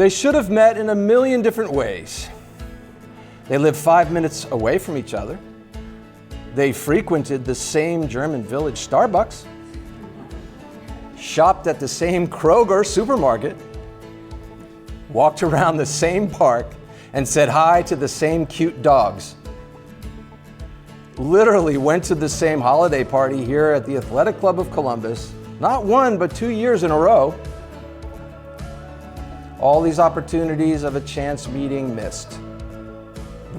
They should have met in a million different ways. They lived 5 minutes away from each other. They frequented the same German village Starbucks, shopped at the same Kroger supermarket, walked around the same park, and said hi to the same cute dogs. Literally went to the same holiday party here at the Athletic Club of Columbus, not 1, but 2 years in a row. All these opportunities of a chance meeting missed.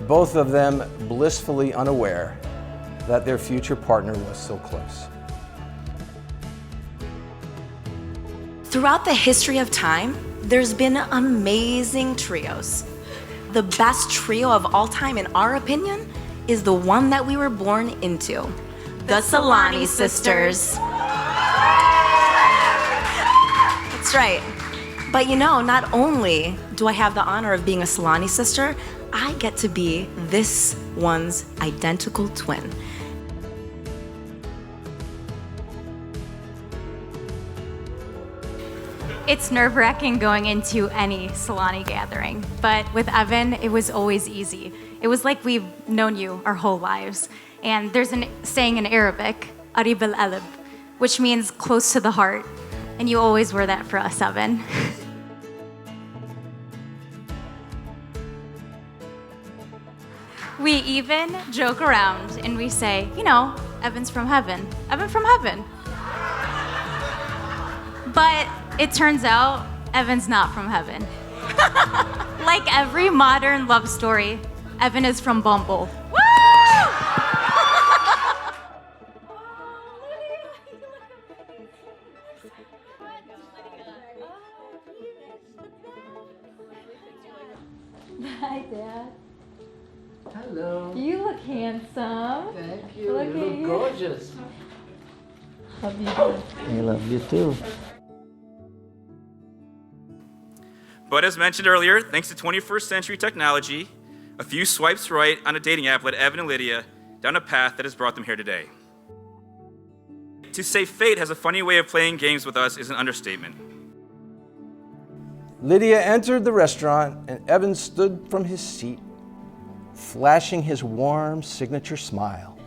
Both of them blissfully unaware that their future partner was so close. Throughout the history of time, there's been amazing trios. The best trio of all time, in our opinion, is the one that we were born into. The Solani sisters. That's right. But you know, not only do I have the honor of being a Solani sister, I get to be this one's identical twin. It's nerve-wracking going into any Solani gathering, but with Evan, it was always easy. It was like we've known you our whole lives. And there's a saying in Arabic, Arib al-Alib, which means close to the heart. And you always were that for us, Evan. We even joke around and we say, you know, Evan's from heaven. Evan from heaven. But it turns out Evan's not from heaven. Like every modern love story, Evan is from Bumble. Woo! Hi, Dad. Hello. You look handsome. Thank you. Look You at look you. gorgeous. Love you, Dad. I love you too. But as mentioned earlier, thanks to 21st century technology, a few swipes right on a dating app led Evan and Lydia down a path that has brought them here today. To say fate has a funny way of playing games with us is an understatement. Lydia entered the restaurant and Evan stood from his seat, flashing his warm signature smile.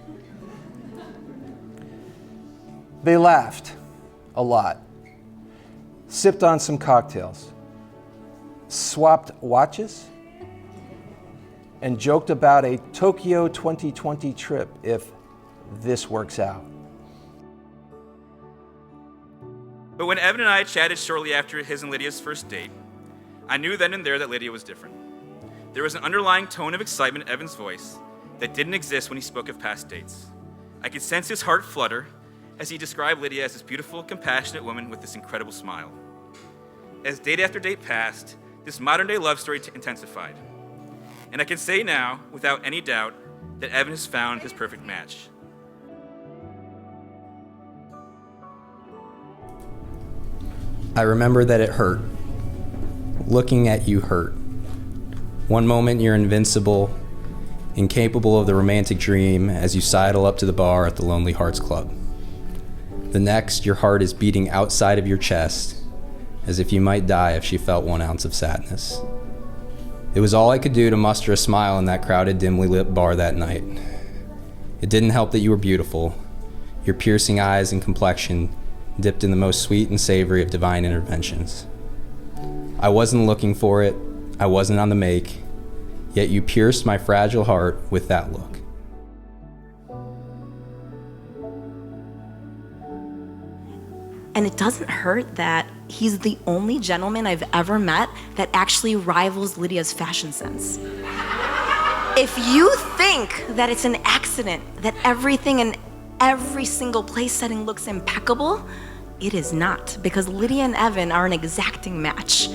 They laughed a lot, sipped on some cocktails, swapped watches, and joked about a Tokyo 2020 trip if this works out. But when Evan and I chatted shortly after his and Lydia's first date, I knew then and there that Lydia was different. There was an underlying tone of excitement in Evan's voice that didn't exist when he spoke of past dates. I could sense his heart flutter as he described Lydia as this beautiful, compassionate woman with this incredible smile. As date after date passed, this modern-day love story intensified. And I can say now, without any doubt, that Evan has found his perfect match. I remember that it hurt. Looking at you hurt. One moment you're invincible, incapable of the romantic dream as you sidle up to the bar at the Lonely Hearts Club. The next, your heart is beating outside of your chest, as if you might die if she felt 1 ounce of sadness. It was all I could do to muster a smile in that crowded, dimly lit bar that night. It didn't help that you were beautiful. Your piercing eyes and complexion dipped in the most sweet and savory of divine interventions. I wasn't looking for it, I wasn't on the make, yet you pierced my fragile heart with that look. And it doesn't hurt that he's the only gentleman I've ever met that actually rivals Lydia's fashion sense. If you think that it's an accident that everything in every single place setting looks impeccable, it is not, because Lydia and Evan are an exacting match.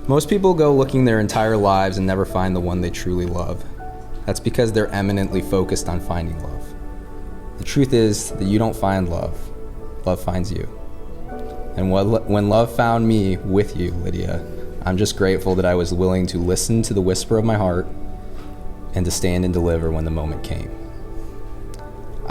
Most people go looking their entire lives and never find the one they truly love. That's because they're eminently focused on finding love. The truth is that you don't find love, love finds you. And when love found me with you, Lydia, I'm just grateful that I was willing to listen to the whisper of my heart and to stand and deliver when the moment came.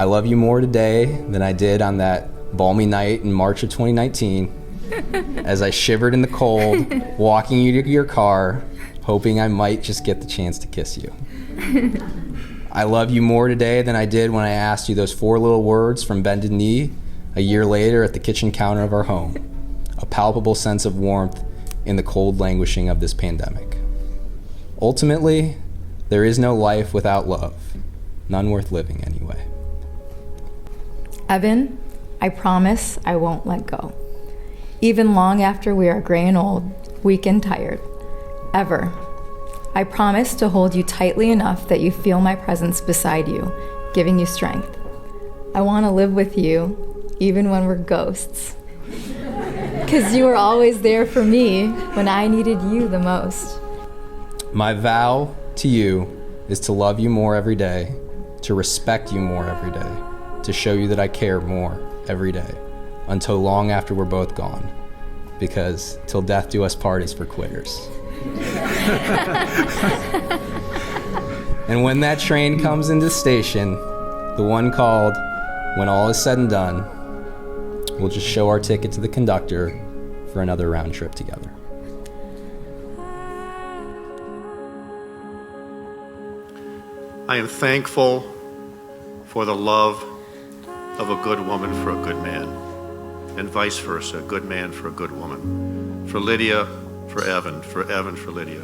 I love you more today than I did on that balmy night in March of 2019 as I shivered in the cold, walking you to your car, hoping I might just get the chance to kiss you. I love you more today than I did when I asked you those 4 little words from bended knee a year later at the kitchen counter of our home. A palpable sense of warmth in the cold languishing of this pandemic. Ultimately, there is no life without love. None worth living anyway. Evan, I promise I won't let go. Even long after we are gray and old, weak and tired. Ever. I promise to hold you tightly enough that you feel my presence beside you, giving you strength. I want to live with you, even when we're ghosts. Because you were always there for me when I needed you the most. My vow to you is to love you more every day, to respect you more every day, to show you that I care more every day, until long after we're both gone. Because till death do us part is for quitters. And when that train comes into the station, the one called When All Is Said and Done, we'll just show our ticket to the conductor for another round trip together. I am thankful for the love of a good woman for a good man, and vice versa, a good man for a good woman. For Lydia, for Evan, for Evan, for Lydia.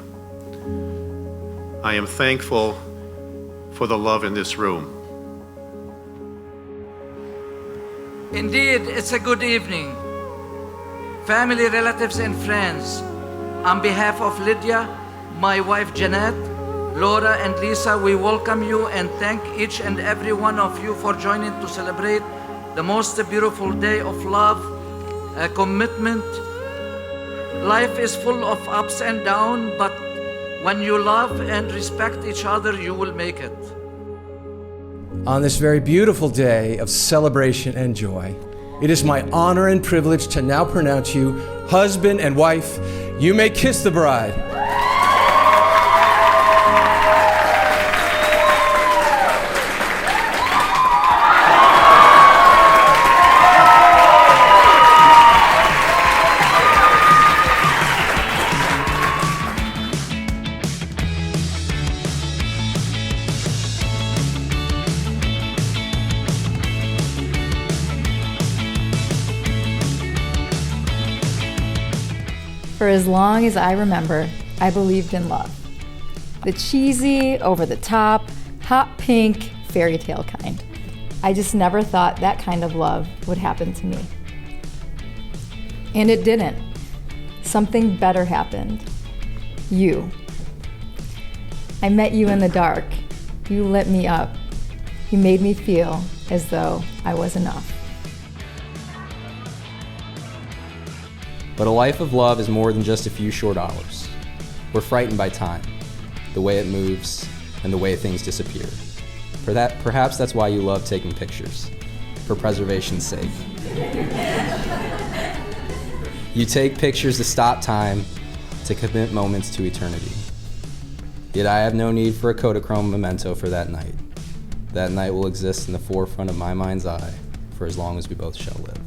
I am thankful for the love in this room. Indeed, it's a good evening. Family, relatives, and friends, on behalf of Lydia, my wife Jeanette, Laura, and Lisa, we welcome you and thank each and every one of you for joining to celebrate the most beautiful day of love, commitment. Life is full of ups and downs, but when you love and respect each other, you will make it. On this very beautiful day of celebration and joy, it is my honor and privilege to now pronounce you husband and wife. You may kiss the bride. For as long as I remember, I believed in love. The cheesy, over-the-top, hot pink, fairy tale kind. I just never thought that kind of love would happen to me. And it didn't. Something better happened. You. I met you in the dark. You lit me up. You made me feel as though I was enough. But a life of love is more than just a few short hours. We're frightened by time, the way it moves, and the way things disappear. Perhaps that's why you love taking pictures, for preservation's sake. You take pictures to stop time, to commit moments to eternity. Yet I have no need for a Kodachrome memento for that night. That night will exist in the forefront of my mind's eye for as long as we both shall live.